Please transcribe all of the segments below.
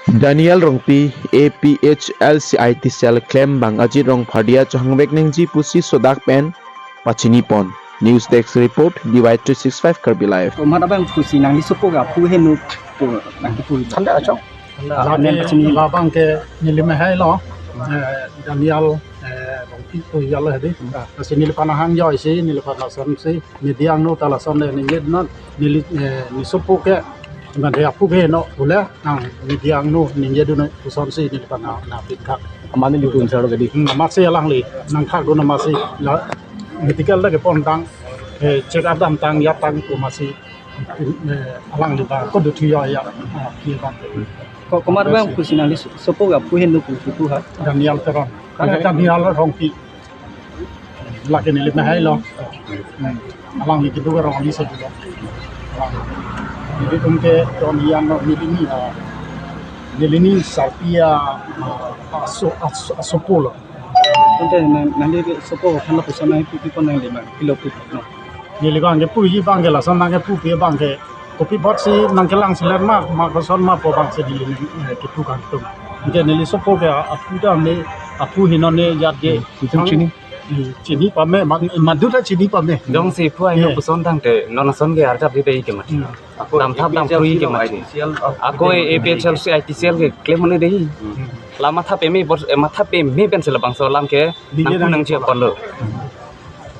Daniel Rongpi APHLCIT cell claim bang ajit rong phadia chohangbek ningji pusi sodak pen pachini pon news desk report DY365 Karbi live Mana bang pusi nang di sopo ga pu henu pu nang di pu Thanda acho. Lamen pachini Labang ke nilime hai lo. Daniel Rongpi tu yalla hedi. Kasi nilipanahan yo isi nilipanasan si nidiang no talasan ne ningid no nili nisupu ke ngande apu ke no ule nang nidiang no ningid no puson si nilipana na pikak. amani di pun saro gadi Masih alang li nang khak do na masih la medical la ke pon tang check up dam tang ya tang ko masih alang li ba ko do thiya ya ki ba ko komar bang pusi nang di sopo ga pu henu pu ha Daniel teron Daniel Rongpi lagi ni lima hai lo alang li kitu orang li sa juga jadi tumke ton yang no nilini salpia asopolo Unte nang di sopo khana pusa nang pu pu nang di ma kilo pu no nili bang ke puji bang ke la san bang ke pu pe bang ke kopi bot si nang kelang siler ma ko son ma po bang se di ni ke tu kan tu ke nili sopo ke apu da me apu hinone yat ge chini pa me maduta chini pa me dong si pu ai no puson tang te non son ge arjap di dei ke mat dam thap dam free ke mat ako e APHL si ITCL ke claim ne dei la matha pe me matha pe me pen se la bang so lam ke nang nang che pon lo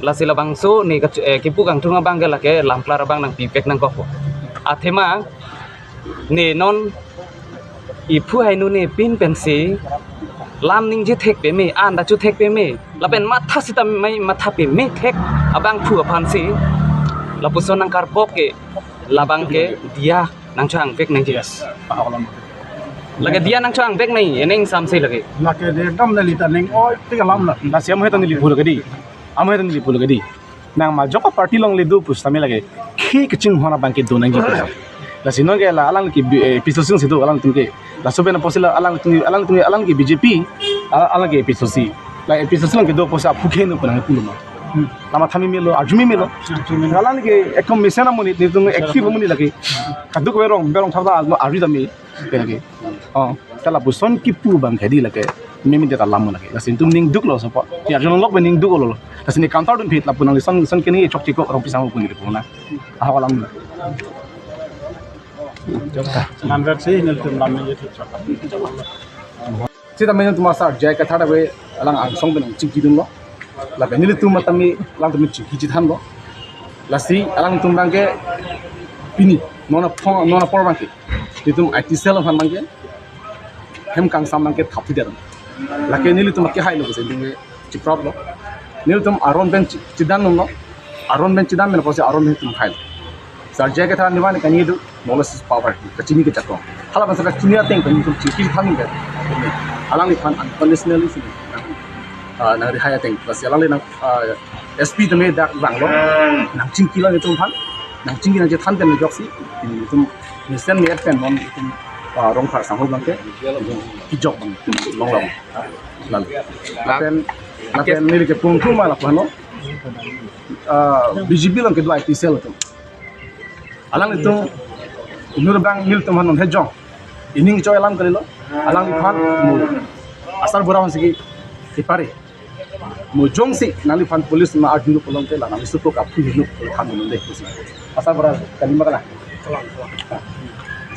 la se la bang so ni ke pu gang thunga bang ge la ke lam klar bang nang pi pek nang ko athema ne non i pu ai nu ne pin pen si lam ning je thek pe me an da chu thek pe me la pen matha sita mai matha pe me thek abang phu aphan si la puson nang kar pop ke labang ke dia nang chang vek nang jes lage dia nang chang vek nai eneng sam se lage la ke de dam na li ta ning oi ti lam na na siam hetan li phul gadi am hetan li phul gadi nang ma joko party long le du pustame lage khi ke ching hona bank ke do nang ji la sino ge la alang ki episode sing situ alang tingke la sobe na posila alang ki BJP alang ki episode la episode sing ke do posa phukhe no panang puluma lama thami melo arjumi melo alang ke ekom mesena moni ni tum active moni lage kaduk berong thaba arju dami lage tala buson ki pu bang khadi lage mimi deta lam lage la sin tum ning duk lo sopo ya jon lok bening duk lo la sin counter dun phit la punang son ke ni chok chiko rong pisang pun ni puna awalam nan versi nil tum lam ni tu chak si tamen tu masa jai ka thada we alang ang song benang chiki dun lo la benili tu matami lang tu chiki ji than lo la si alang tum bang ke pini nona por bang ke ditum IT cell han bang ke hem kang sam bang ke thapi der la ke nili tum ke hai lo se ding chi problem nil tum aron ben chidan no aron ben chidan men pose aron ben tum khai sar jai ka thada niwan ka ni du knowledge is power ka chini ke chakko hala ban sa chini ateng ka ni tum chiki thamin ke alang ni khan unconditionally si na ri haya teng plus alang le nang SP tame dak bang lo nang ching kilo ni tum phan nang ching ni je than den joksi tum ni sen ni pen mon tum rong khar sang ho bang ke ki jok bang long long la pen ni ke pung tu ma la phano BJP lang ke do IT cell tum alang itu nur bang mil tum hanon he jong ining choy alam kali lo alang khan mu asal burawan sigi ipare mu jong si nali fan police ma arjunu polong te la nali supo ka phi lu khan mun de kusi asal bura kalima kala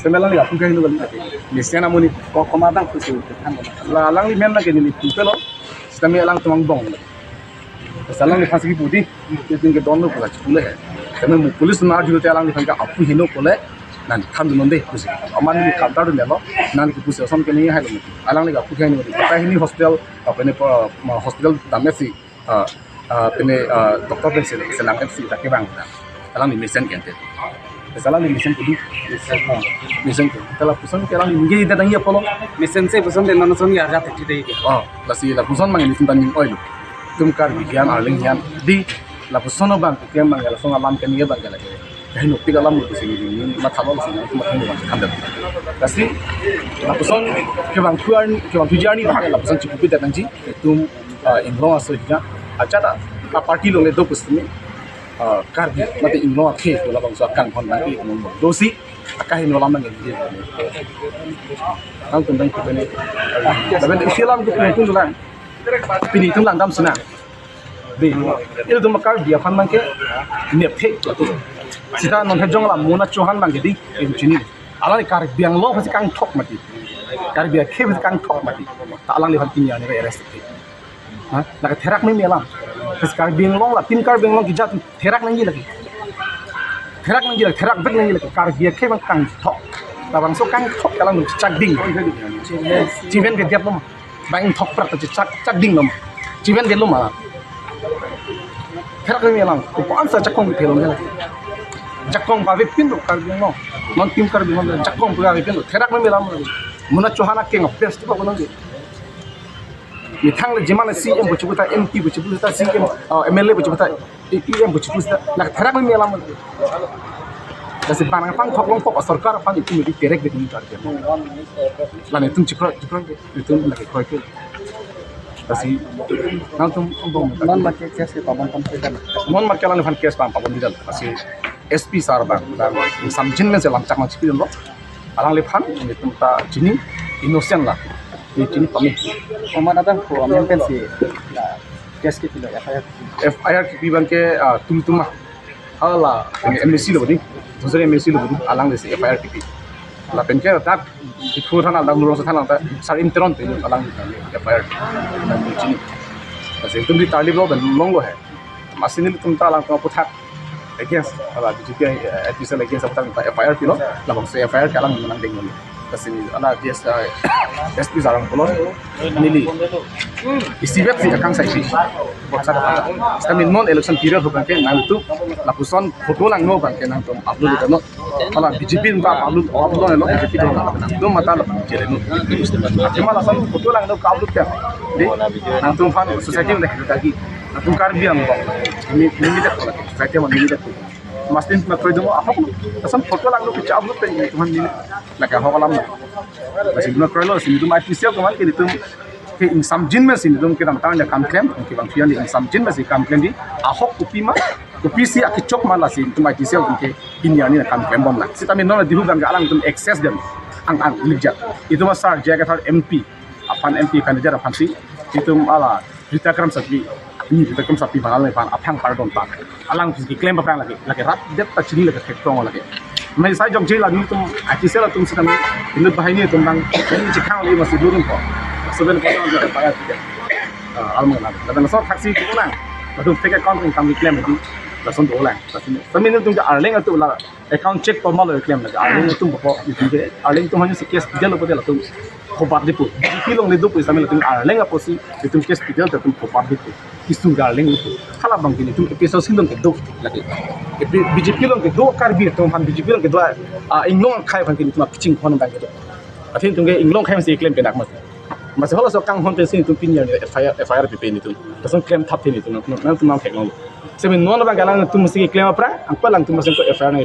semelang ya pugai lu kali ni sena muni ko komadang kusi la alang li men na ke ni pelo sistemi alang tumang bong salang ni khasigi pudi tin ke don lu kala chule kami mu police ma arjunu te alang li fan ka apu hino pole nan tham dun de kusi aman ni kantar dun lo nan ki kusi som ke ni hai lo alang ni ga pugai ni ta hini hospital apne hospital damesi pene doktor ben senang FC ta ke bang alang ni mission kente salang ni mission kudi mission ke tala puson ke alang ni ngi da dangi apolo mission se puson de non son ya arjap ti dei ke la si la puson mang ni sun tan oil tum kar bi yan arling yan di la puson bang ke mang la song alam ke ni bang la kahi no tiga alam ko sini ni mathabal sini ko mathin bang khanda la si la puson ke bang tujarni bang la puson chipu da danji tum inro aso ja acha da party lo le do pustumi karbi mati inglo ke to labang so kan hon bang ki dosi akahi no lamang ngi ang tundang ki bene daben isilam ki tun tulang pini tulang dam sina be il dum kar dia fan bang ke nep the sita non hejong la mona chohan bang di chini alani kar biang lo phasi kang thok mati kar bia ke phasi kang thok mati ta alang le han tinya ne arrest ke ha la therak me melam phasi kar biang long la tin kar biang long ki jat therak nangi lagi therak nangi lagi therak bek nangi lagi kar bia ke bang kang thok ta bang so kang thok kalang nu chak ding chiven ke diap lo bang thok prak ta chak ding lo chiven ke lo ma therak me melam ko pan sa chakong ke lo ne jakong ba vipin do kar biang lo non tim kar biang lo jakong ba vipin do therak me melam muna chohana ke ngop best ba ko ni thang le jemana CM bu chuta MP bu chuta CM MLA bu chuta EM bu chuta la therak me melam kasi panang pang thok long pok sarkar pan itu mi direct de ni tar ke la ne tum chikra itu la ke khoi ke kasi nang tum bom non ma ke kes ke pabon pam ke mon mar kala fan kes pam pabon didal kasi SP sar bang dan samjin men se lam chak ma chipin lo alang le phan ni tum ta jini innocent la ni jini pami oma datang ko amen pensi la kes ke tilo FIR ki bang ke tum tuma ala MSC lo bodi dusre MSC lo bodi alang le se FIR ki la pen ke tak ikhu than al dang ro sa than ta sar intron te alang FIR dan jini kasi tum di tali lo ban long lo hai masin tum ta alang ko puthak against ala BJP episode against apa tentang FIR pilo labang se FIR kalang menang dengan kasi ala dia SP sarang polo nili isibet si akang sa ipi boksa da kami non election period bukan ke nang tu lapuson foto lang no ban ke nang tu upload itu no ala BJP nta upload no BJP do nang do mata la jere no cuma la san foto lang no upload ke di nang tu fan society में देखा कि तुम कार भी हम लिमिटेड होगा society में limited mastin na koy demo ahok tasan photo lang lo picha upload pe tuman ni la ka hok lam na kasi na koy lo sin dum artificial ko man ke ditum ke in sam jin me sin dum ke dam tang kam claim ke bang fian in sam jin me si kam claim di ahok upi ma upi si akichok ma la sin dum artificial ke inya ni kam claim bom la sitamin no dihu bang alang dum access dem ang lijat itu ma sar jaga thar MP apan MP kandidat apan si itu ala berita kram sakti ni kita kem sapi bangal ne pan aphang pardon ta alang ki claim pa lagi rat det ta chini lagi thekong lagi mai sai jong jela ni tum ati sela tum sikam inut bahai ni tum bang ni chikang ni masih durun ko seben ko na pa ya ti almo na dan so taxi ko lang tum fake account tum claim di la son do lang samin tum ja arling atu la account check pa mal claim lagi arling tum ko ni arling tum hanya sikes jelo ko la tum khobat dipu kilong le dupu samil tum arling aposi tum kes pidel tum khobat dipu isung garling itu kala bang kini tu episode sindong ke do lagi BJP long ke do kar bir tu han BJP long ke do inglong khai bang kini tu pitching hon bang ke do athin tu ke inglong khai mesti claim penak mas hola so kang hon te sin tu pinya ni FIR pp ni tu tason claim thap ni tu nam tu nam thek long semen non bang galang tu mesti claim apra ang palang tu mesti ko FIR ni